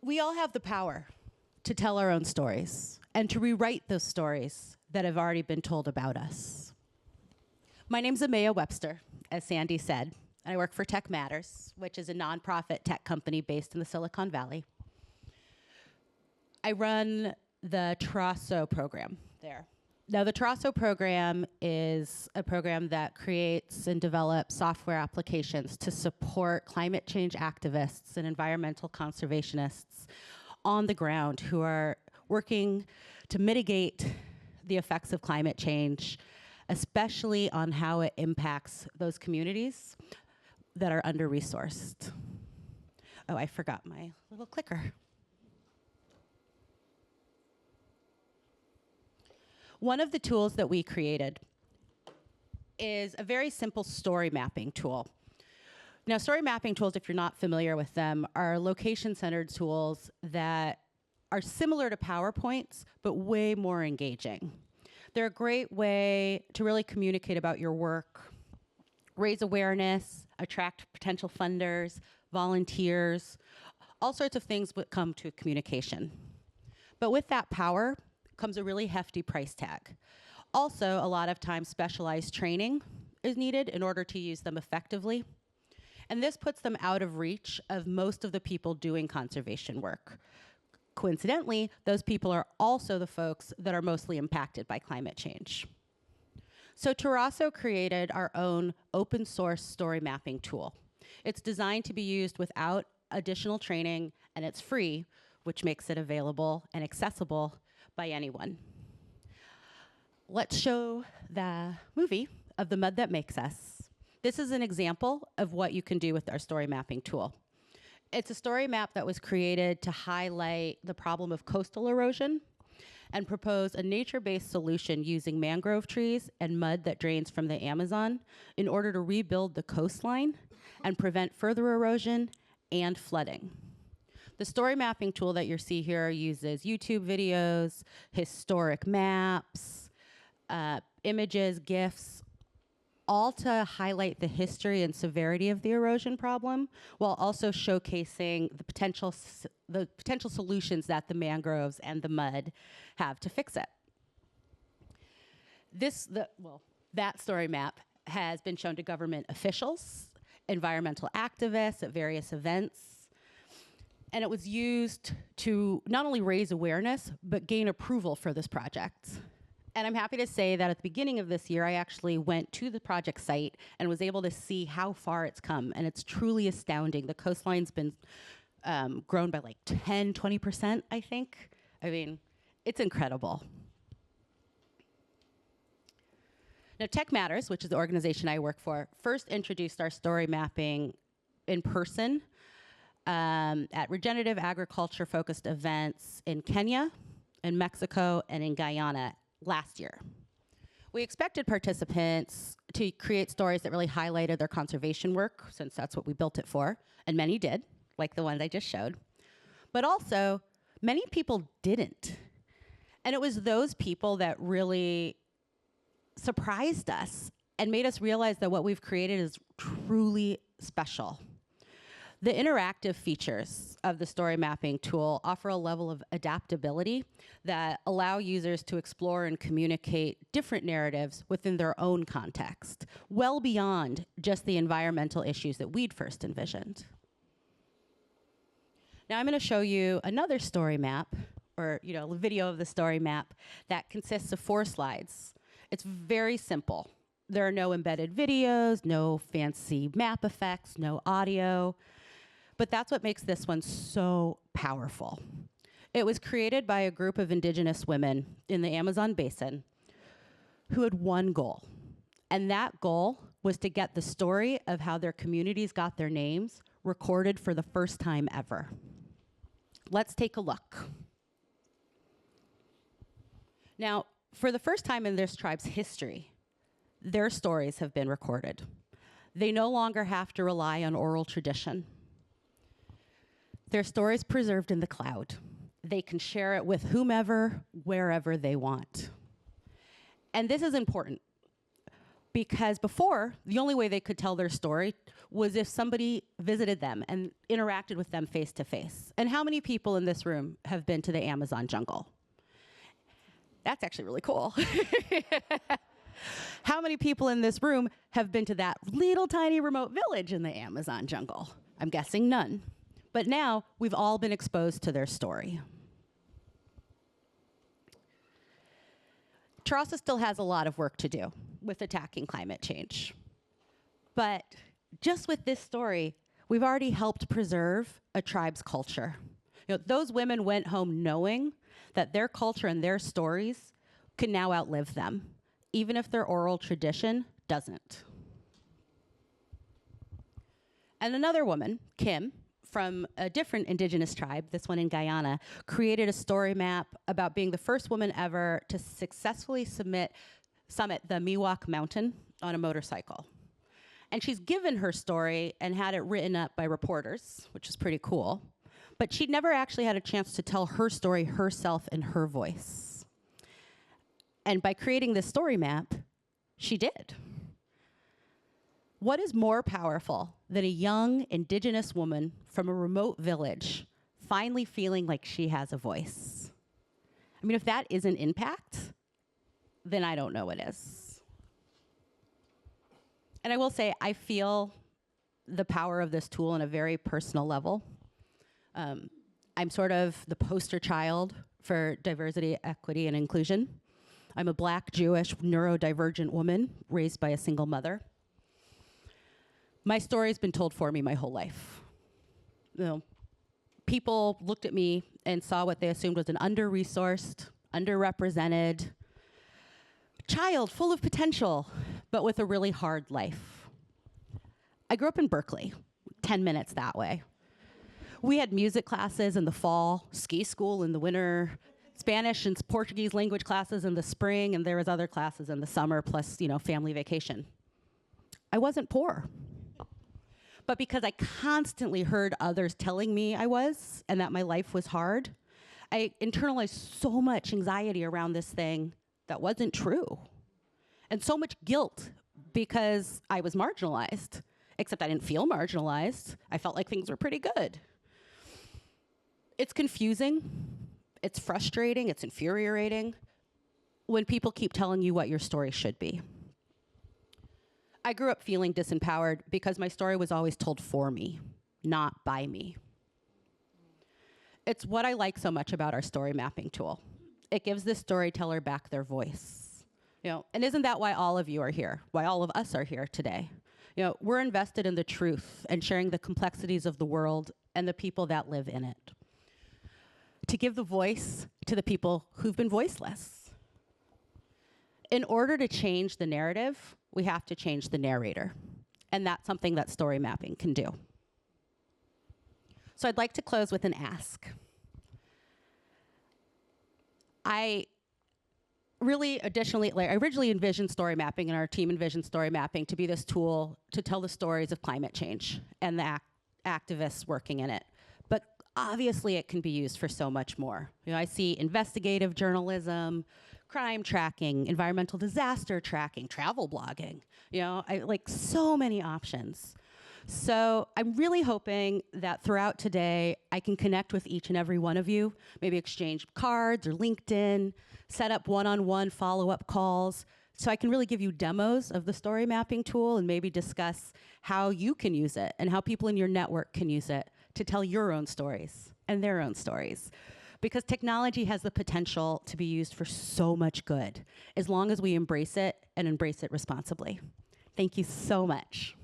We all have the power to tell our own stories and to rewrite those stories that have already been told about us. My name's Amaya Webster, as Sandy said, and I work for Tech Matters, which is a nonprofit tech company based in the Silicon Valley. I run the Terraso program there. Now, the Terraso program is a program that creates and develops software applications to support climate change activists and environmental conservationists on the ground who are working to mitigate the effects of climate change, especially on how it impacts those communities that are under-resourced. Oh, I forgot my little clicker. One of the tools that we created is a very simple story mapping tool. Now, story mapping tools, if you're not familiar with them, are location-centered tools that are similar to PowerPoints, but way more engaging. They're a great way to really communicate about your work, raise awareness, attract potential funders, volunteers, all sorts of things that come to communication. But with that power comes a really hefty price tag. Also, a lot of times specialized training is needed in order to use them effectively. And this puts them out of reach of most of the people doing conservation work. Coincidentally, those people are also the folks that are mostly impacted by climate change. So Terraso created our own open source story mapping tool. It's designed to be used without additional training, and it's free, which makes it available and accessible by anyone. Let's show the movie of The Mud That Makes Us. This is an example of what you can do with our story mapping tool. It's a story map that was created to highlight the problem of coastal erosion and propose a nature-based solution using mangrove trees and mud that drains from the Amazon in order to rebuild the coastline and prevent further erosion and flooding. The story mapping tool that you see here uses YouTube videos, historic maps, images, GIFs, all to highlight the history and severity of the erosion problem, while also showcasing the potential solutions that the mangroves and the mud have to fix it. That story map has been shown to government officials, environmental activists at various events, and it was used to not only raise awareness, but gain approval for this project. And I'm happy to say that at the beginning of this year, I actually went to the project site and was able to see how far it's come, and it's truly astounding. The coastline's been grown by like 10, 20%, I think. I mean, it's incredible. Now, Tech Matters, which is the organization I work for, first introduced our story mapping in person at regenerative agriculture-focused events in Kenya, in Mexico, and in Guyana last year. We expected participants to create stories that really highlighted their conservation work, since that's what we built it for, and many did, like the one I just showed. But also, many people didn't. And it was those people that really surprised us and made us realize that what we've created is truly special. The interactive features of the story mapping tool offer a level of adaptability that allow users to explore and communicate different narratives within their own context, well beyond just the environmental issues that we'd first envisioned. Now I'm going to show you another story map, or a video of the story map that consists of 4 slides. It's very simple. There are no embedded videos, no fancy map effects, no audio. But that's what makes this one so powerful. It was created by a group of indigenous women in the Amazon basin who had one goal. And that goal was to get the story of how their communities got their names recorded for the first time ever. Let's take a look. Now, for the first time in this tribe's history, their stories have been recorded. They no longer have to rely on oral tradition. Their stories preserved in the cloud. They can share it with whomever, wherever they want. And this is important because before, the only way they could tell their story was if somebody visited them and interacted with them face to face. And how many people in this room have been to the Amazon jungle? That's actually really cool. How many people in this room have been to that little tiny remote village in the Amazon jungle? I'm guessing none. But now we've all been exposed to their story. Terraso still has a lot of work to do with attacking climate change. But just with this story, we've already helped preserve a tribe's culture. Those women went home knowing that their culture and their stories can now outlive them, even if their oral tradition doesn't. And another woman, Kim, from a different indigenous tribe, this one in Guyana, created a story map about being the first woman ever to successfully summit the Miwok Mountain on a motorcycle. And she's given her story and had it written up by reporters, which is pretty cool. But she'd never actually had a chance to tell her story herself in her voice. And by creating this story map, she did. What is more powerful than a young indigenous woman from a remote village finally feeling like she has a voice? I mean, if that isn't impact, then I don't know what is. And I will say, I feel the power of this tool on a very personal level. I'm sort of the poster child for diversity, equity, and inclusion. I'm a Black, Jewish, neurodivergent woman raised by a single mother. My story's been told for me my whole life. People looked at me and saw what they assumed was an under-resourced, underrepresented child full of potential, but with a really hard life. I grew up in Berkeley, 10 minutes that way. We had music classes in the fall, ski school in the winter, Spanish and Portuguese language classes in the spring, and there was other classes in the summer, plus, family vacation. I wasn't poor. But because I constantly heard others telling me I was, and that my life was hard, I internalized so much anxiety around this thing that wasn't true. And so much guilt because I was marginalized, except I didn't feel marginalized. I felt like things were pretty good. It's confusing, it's frustrating, it's infuriating when people keep telling you what your story should be. I grew up feeling disempowered because my story was always told for me, not by me. It's what I like so much about our story mapping tool. It gives the storyteller back their voice. And isn't that why all of you are here? Why all of us are here today? We're invested in the truth and sharing the complexities of the world and the people that live in it. To give the voice to the people who've been voiceless. In order to change the narrative, we have to change the narrator. And that's something that story mapping can do. So I'd like to close with an ask. I originally envisioned story mapping, and our team envisioned story mapping to be this tool to tell the stories of climate change and the activists working in it. But obviously it can be used for so much more. I see investigative journalism, crime tracking, environmental disaster tracking, travel blogging. I like so many options. So I'm really hoping that throughout today, I can connect with each and every one of you, maybe exchange cards or LinkedIn, set up one-on-one follow-up calls, so I can really give you demos of the story mapping tool and maybe discuss how you can use it and how people in your network can use it to tell your own stories and their own stories. Because technology has the potential to be used for so much good, as long as we embrace it and embrace it responsibly. Thank you so much.